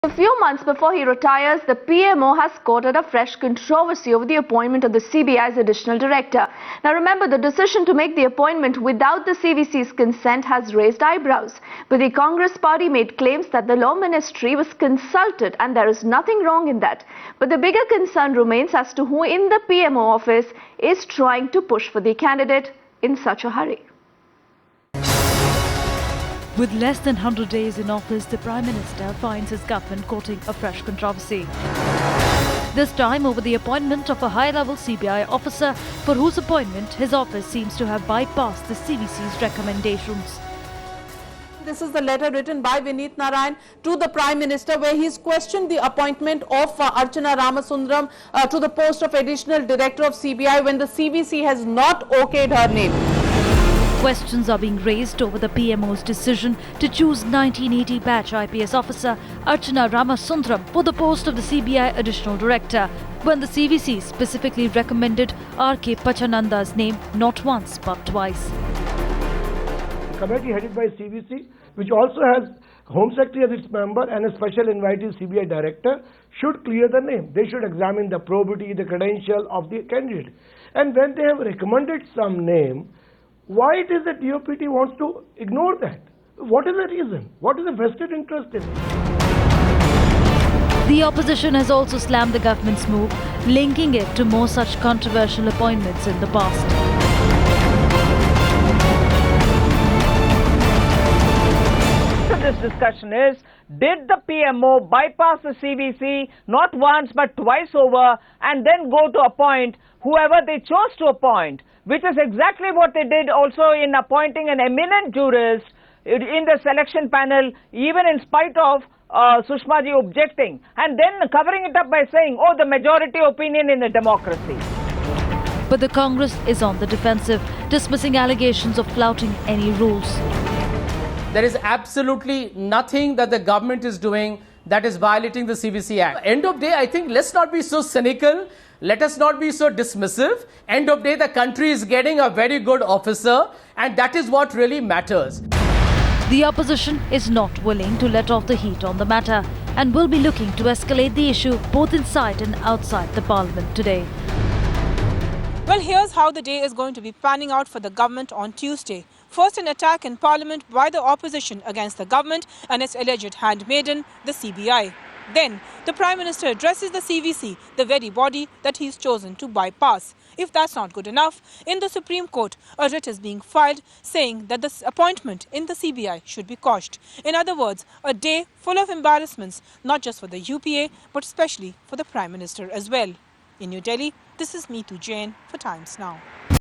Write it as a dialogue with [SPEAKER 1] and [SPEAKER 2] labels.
[SPEAKER 1] A few months before he retires, the PMO has courted a fresh controversy over the appointment of the CBI's Additional Director. Now remember, the decision to make the appointment without the CVC's consent has raised eyebrows. But the Congress party made claims that the Law Ministry was consulted and there is nothing wrong in that. But the bigger concern remains as to who in the PMO office is trying to push for the candidate in such a hurry.
[SPEAKER 2] With less than 100 days in office, the Prime Minister finds his government courting a fresh controversy. This time over the appointment of a high-level CBI officer for whose appointment his office seems to have bypassed the CVC's recommendations.
[SPEAKER 3] This is the letter written by Vineet Narayan to the Prime Minister, where he's questioned the appointment of Archana Ramasundram to the post of Additional Director of CBI when the CVC has not okayed her name.
[SPEAKER 2] Questions are being raised over the PMO's decision to choose 1980 batch IPS officer Archana Ramasundram for the post of the CBI Additional Director, when the CVC specifically recommended R.K. Pachananda's name not once but twice.
[SPEAKER 4] The committee headed by CVC, which also has Home Secretary as its member and a special invitee CBI Director, should clear the name. They should examine the probity, the credential of the candidate. And when they have recommended some name, why it is that DOPT wants to ignore that? What is the reason? What is the vested interest in it?
[SPEAKER 2] The opposition has also slammed the government's move, linking it to more such controversial appointments in the past.
[SPEAKER 5] So this discussion is, did the PMO bypass the CVC not once but twice over and then go to appoint whoever they chose to appoint? Which is exactly what they did also in appointing an eminent jurist in the selection panel, even in spite of Sushma ji objecting, and then covering it up by saying, oh, the majority opinion in a democracy.
[SPEAKER 2] But the Congress is on the defensive, dismissing allegations of flouting any rules.
[SPEAKER 6] There is absolutely nothing that the government is doing that is violating the CVC Act. End of day, I think let's not be so cynical. Let us not be so dismissive. End of day, the country is getting a very good officer, and that is what really matters.
[SPEAKER 2] The opposition is not willing to let off the heat on the matter and will be looking to escalate the issue both inside and outside the parliament today.
[SPEAKER 7] Well, here's how the day is going to be panning out for the government on Tuesday. First, an attack in parliament by the opposition against the government and its alleged handmaiden, the CBI. Then, the Prime Minister addresses the CVC, the very body that he's chosen to bypass. If that's not good enough, in the Supreme Court, a writ is being filed saying that this appointment in the CBI should be quashed. In other words, a day full of embarrassments, not just for the UPA, but especially for the Prime Minister as well. In New Delhi, this is Meetu Jain for Times Now.